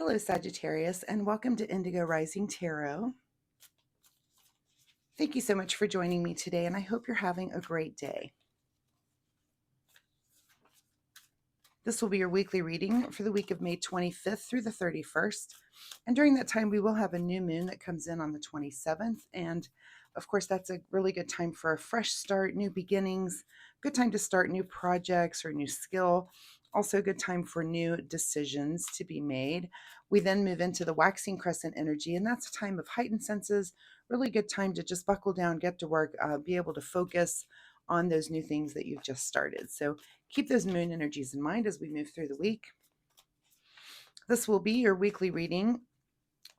Hello, Sagittarius, and welcome to Indigo Rising Tarot. Thank you so much for joining me today, and I hope you're having a great day. This will be your weekly reading for the week of May 25th through the 31st. And during that time, we will have a new moon that comes in on the 27th. And of course, that's a really good time for a fresh start, new beginnings, good time to start new projects or new skill. Also a good time for new decisions to be made. We then move into the waxing crescent energy, and that's a time of heightened senses, really good time to just buckle down, get to work, be able to focus on those new things that you've just started. So keep those moon energies in mind as we move through the week. This will be your weekly reading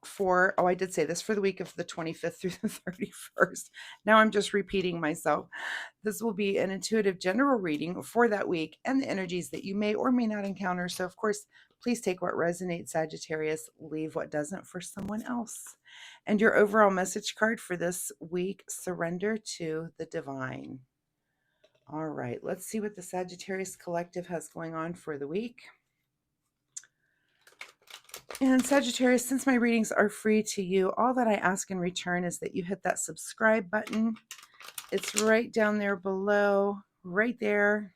for, I did say this, for the week of the 25th through the 31st. Now I'm just repeating myself. This will be an intuitive general reading for that week and the energies that you may or may not encounter. So, of course, please take what resonates, Sagittarius, leave what doesn't for someone else. And your overall message card for this week, surrender to the divine. All right, let's see what the Sagittarius Collective has going on for the week. And Sagittarius, since my readings are free to you, all that I ask in return is that you hit that subscribe button. It's right down there below, right there.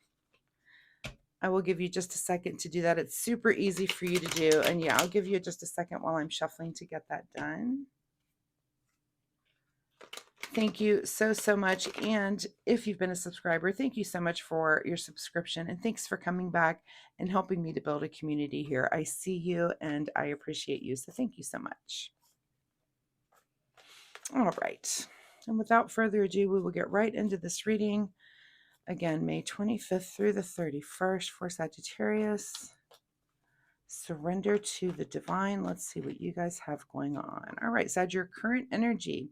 I will give you just a second to do that. It's super easy for you to do. And yeah, I'll give you just a second while I'm shuffling to get that done. Thank you so much. And if you've been a subscriber, thank you so much for your subscription. And thanks for coming back and helping me to build a community here. I see you and I appreciate you. So thank you so much. All right. And without further ado, we will get right into this reading. Again, May 25th through the 31st for Sagittarius. Surrender to the divine. Let's see what you guys have going on. All right, Sag, your current energy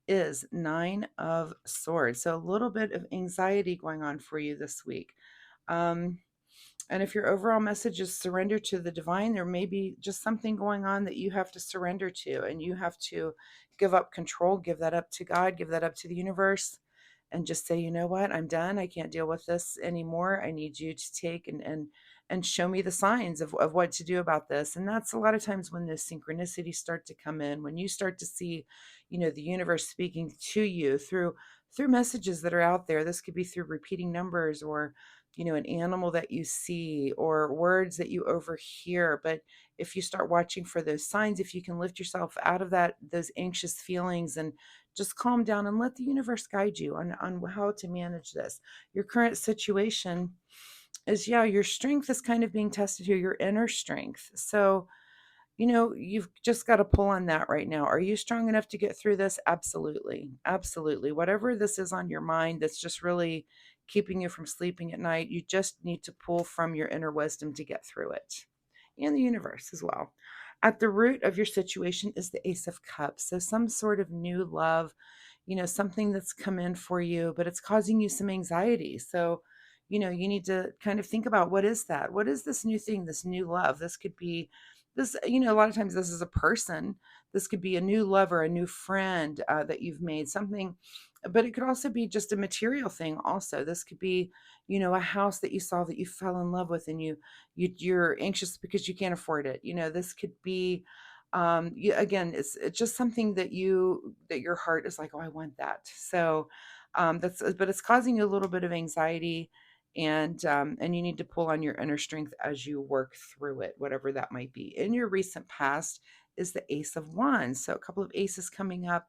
is 9 of Swords. So a little bit of anxiety going on for you this week. And if your overall message is surrender to the divine, there may be just something going on that you have to surrender to, and you have to give up control, give that up to God, give that up to the universe, and just say, you know what, I'm done. I can't deal with this anymore. I need you to take and show me the signs of what to do about this. And that's a lot of times when the synchronicities start to come in, when you start to see, the universe speaking to you through messages that are out there. This could be through repeating numbers or an animal that you see or words that you overhear. But if you start watching for those signs, if you can lift yourself out of those anxious feelings and just calm down and let the universe guide you on how to manage this. Your current situation is, your strength is kind of being tested here, your inner strength. So, you've just got to pull on that right now. Are you strong enough to get through this? Absolutely. Absolutely. Whatever this is on your mind that's just really keeping you from sleeping at night, you just need to pull from your inner wisdom to get through it. And the universe as well. At the root of your situation is the Ace of Cups. So some sort of new love, something that's come in for you, but it's causing you some anxiety. So, you need to kind of think about, what is that? What is this new thing, this new love? This could be this, a lot of times this is a person. This could be a new lover, a new friend that you've made, something, but it could also be just a material thing. Also, this could be, a house that you saw that you fell in love with, and you're anxious because you can't afford it. This could be, again, it's just something that your heart is like, oh, I want that. So but it's causing you a little bit of anxiety, and you need to pull on your inner strength as you work through it, whatever that might be. In your recent past is the Ace of Wands. So a couple of aces coming up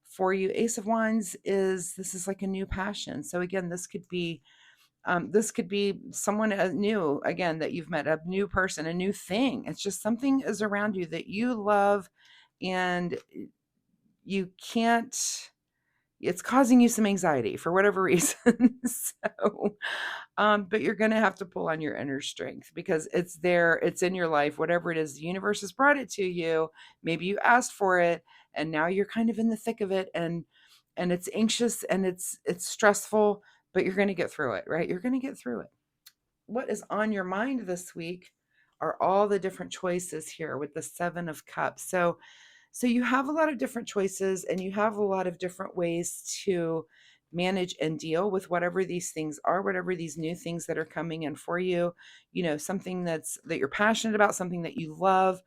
for you. Ace of Wands this is like a new passion. So again, this could be someone new, again, that you've met, a new person, a new thing. It's just something is around you that you love, and you can't, it's causing you some anxiety for whatever reason. So, but you're going to have to pull on your inner strength because it's there, it's in your life, whatever it is, the universe has brought it to you. Maybe you asked for it and now you're kind of in the thick of it, and it's anxious and it's stressful, but you're going to get through it, right? You're going to get through it. What is on your mind this week are all the different choices here with the 7 of Cups. So you have a lot of different choices, and you have a lot of different ways to manage and deal with whatever these things are, whatever these new things that are coming in for you, something that you're passionate about, something that you love.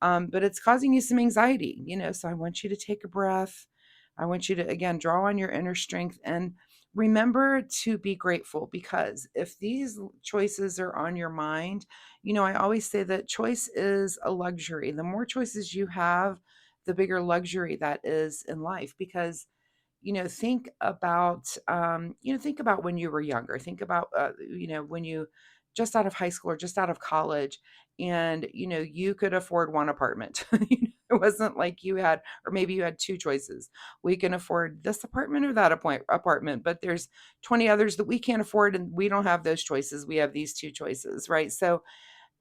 but it's causing you some anxiety, so I want you to take a breath. I want you to, again, draw on your inner strength and remember to be grateful, because if these choices are on your mind, I always say that choice is a luxury. The more choices you have, the bigger luxury that is in life. Because think about when you were younger. Think about when you just out of high school or just out of college, and you could afford one apartment. It wasn't like you had, or maybe you had two choices. We can afford this apartment or that apartment, but there's 20 others that we can't afford, and we don't have those choices. We have these two choices, right? So,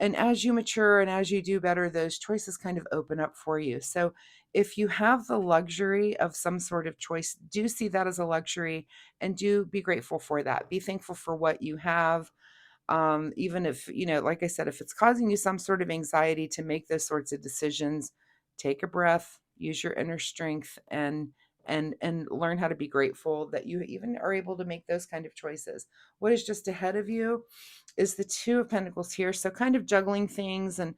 and as you mature and as you do better, those choices kind of open up for you. So if you have the luxury of some sort of choice, do see that as a luxury and do be grateful for that. Be thankful for what you have. Even if, like I said, if it's causing you some sort of anxiety to make those sorts of decisions, take a breath, use your inner strength, and learn how to be grateful that you even are able to make those kind of choices. What is just ahead of you is the Two of Pentacles here. So kind of juggling things. And,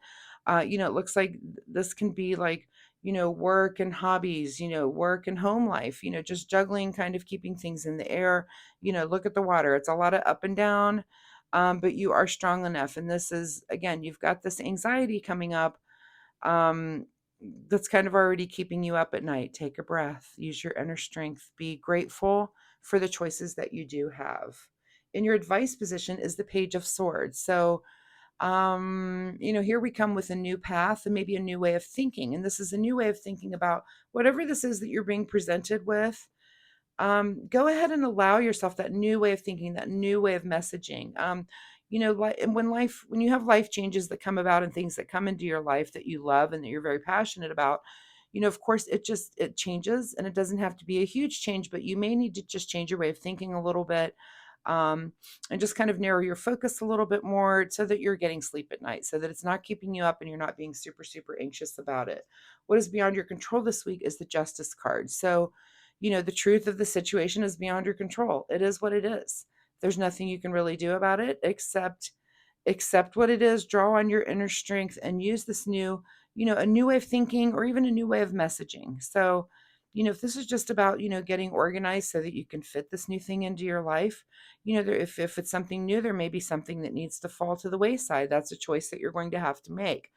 it looks like this can be like, work and hobbies, work and home life, just juggling, kind of keeping things in the air. Look at the water. It's a lot of up and down, but you are strong enough. And this is, again, you've got this anxiety coming up, um, that's kind of already keeping you up at night. Take a breath, use your inner strength, be grateful for the choices that you do have. In your advice position is the Page of Swords. So, here we come with a new path and maybe a new way of thinking. And this is a new way of thinking about whatever this is that you're being presented with. Go ahead and allow yourself that new way of thinking, that new way of messaging. And when you have life changes that come about and things that come into your life that you love and that you're very passionate about, of course, it changes, and it doesn't have to be a huge change, but you may need to just change your way of thinking a little bit, um, and just kind of narrow your focus a little bit more so that you're getting sleep at night, so that it's not keeping you up and you're not being super, super anxious about it. What is beyond your control this week is the Justice card. So, the truth of the situation is beyond your control. It is what it is. There's nothing you can really do about it except accept what it is, draw on your inner strength, and use this new, a new way of thinking or even a new way of messaging. So, if this is just about, getting organized so that you can fit this new thing into your life, if it's something new, there may be something that needs to fall to the wayside. That's a choice that you're going to have to make.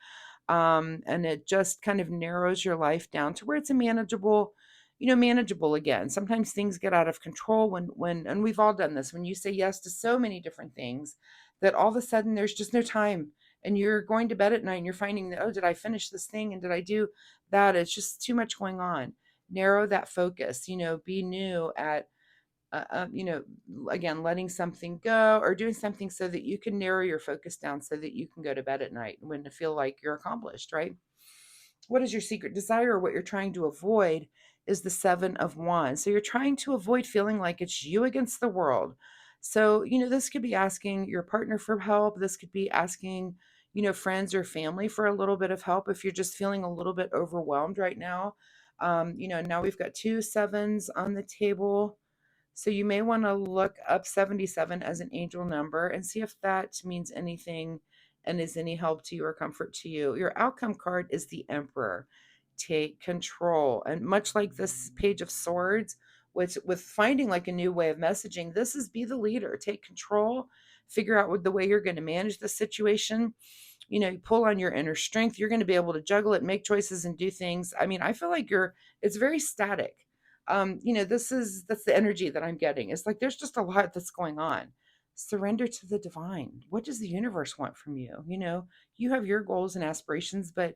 And it just kind of narrows your life down to where it's a manageable again. Sometimes things get out of control and we've all done this, when you say yes to so many different things that all of a sudden there's just no time, and you're going to bed at night and you're finding that, oh, did I finish this thing? And did I do that? It's just too much going on. Narrow that focus, be new at, uh, uh, you know, again, letting something go or doing something so that you can narrow your focus down so that you can go to bed at night when to feel like you're accomplished, right? What is your secret desire, or what you're trying to avoid, is the Seven of Wands. So you're trying to avoid feeling like it's you against the world. So, this could be asking your partner for help. This could be asking, friends or family for a little bit of help if you're just feeling a little bit overwhelmed right now. Now we've got two sevens on the table. So you may want to look up 77 as an angel number and see if that means anything and is any help to you or comfort to you. Your outcome card is the Emperor. Take control. And much like this Page of Swords, with finding like a new way of messaging, this is be the leader. Take control. Figure out what the way you're going to manage the situation. You pull on your inner strength. You're going to be able to juggle it, make choices, and do things. I mean, I feel like it's very static. That's the energy that I'm getting. It's like there's just a lot that's going on. Surrender to the divine. What does the universe want from you? You have your goals and aspirations, but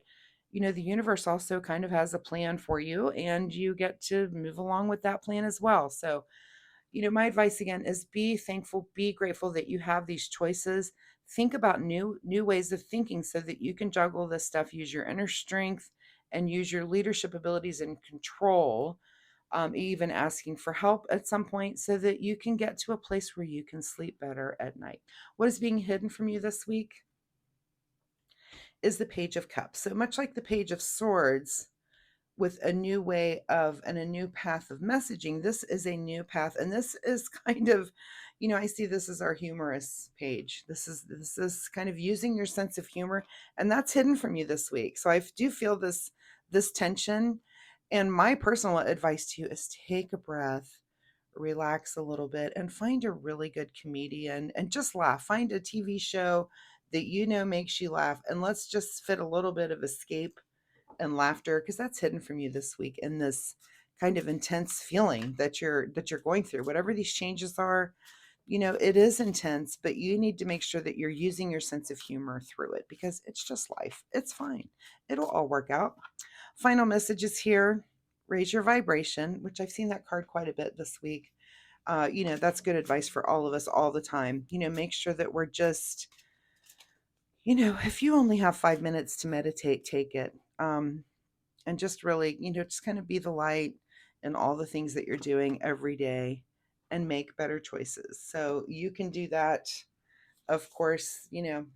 the universe also kind of has a plan for you, and you get to move along with that plan as well. So, my advice again is be thankful, be grateful that you have these choices. Think about new ways of thinking so that you can juggle this stuff, use your inner strength and use your leadership abilities and control, even asking for help at some point so that you can get to a place where you can sleep better at night. What is being hidden from you this week is the Page of Cups. So much like the Page of Swords, with a new way of and a new path of messaging, this is a new path. And this is kind of, I see this as our humorous page. This is kind of using your sense of humor, and that's hidden from you this week. So I do feel this tension, and my personal advice to you is take a breath, relax a little bit, and find a really good comedian and just laugh. Find a TV show that makes you laugh, and let's just fit a little bit of escape and laughter, because that's hidden from you this week in this kind of intense feeling that you're going through. Whatever these changes are, it is intense, but you need to make sure that you're using your sense of humor through it, because it's just life. It's fine. It'll all work out. Final messages here. Raise your vibration, which I've seen that card quite a bit this week. That's good advice for all of us all the time. Make sure that we're just, if you only have 5 minutes to meditate, take it. And just really, just kind of be the light in all the things that you're doing every day and make better choices. So you can do that. Of course,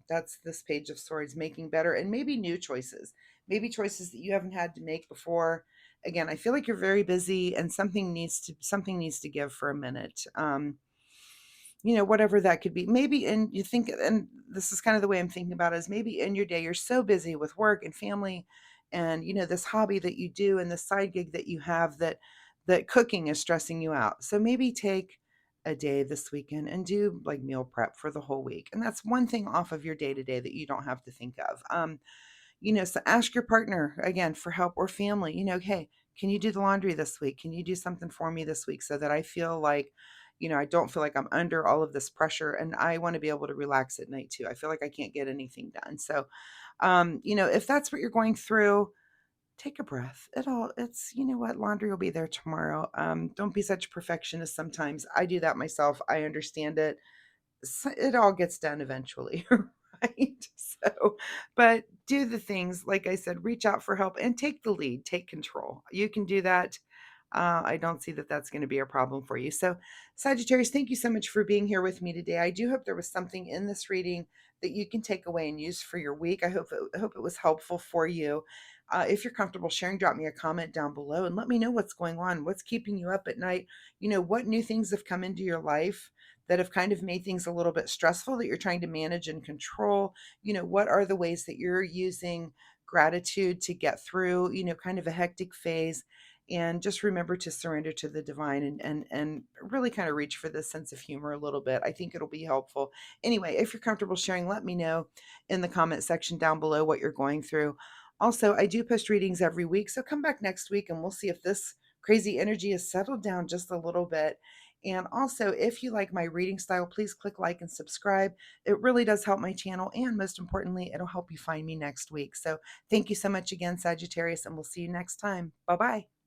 that's this Page of Swords, making better and maybe new choices, maybe choices that you haven't had to make before. Again, I feel like you're very busy and something needs to give for a minute. Whatever that could be. Maybe, and you think, and this is kind of the way I'm thinking about it, is maybe in your day, you're so busy with work and family and, this hobby that you do and the side gig that you have, that cooking is stressing you out. So maybe take a day this weekend and do like meal prep for the whole week. And that's one thing off of your day to day that you don't have to think of. So ask your partner again for help, or family, hey, can you do the laundry this week? Can you do something for me this week so that I feel like, I don't feel like I'm under all of this pressure, and I want to be able to relax at night too. I feel like I can't get anything done. So, if that's what you're going through, take a breath. It's, what, laundry will be there tomorrow. Don't be such a perfectionist sometimes. I do that myself. I understand it. It all gets done eventually, right? So, but do the things, like I said, reach out for help and take the lead, take control. You can do that. I don't see that that's going to be a problem for you. So, Sagittarius, thank you so much for being here with me today. I do hope there was something in this reading that you can take away and use for your week. I hope it was helpful for you. If you're comfortable sharing, drop me a comment down below and let me know what's going on, what's keeping you up at night. What new things have come into your life that have kind of made things a little bit stressful that you're trying to manage and control. What are the ways that you're using gratitude to get through, kind of a hectic phase? And just remember to surrender to the divine, and really kind of reach for this sense of humor a little bit. I think it'll be helpful. Anyway, if you're comfortable sharing, let me know in the comment section down below what you're going through. Also, I do post readings every week, so come back next week and we'll see if this crazy energy has settled down just a little bit. And also, if you like my reading style, please click like and subscribe. It really does help my channel. And most importantly, it'll help you find me next week. So thank you so much again, Sagittarius, and we'll see you next time. Bye-bye.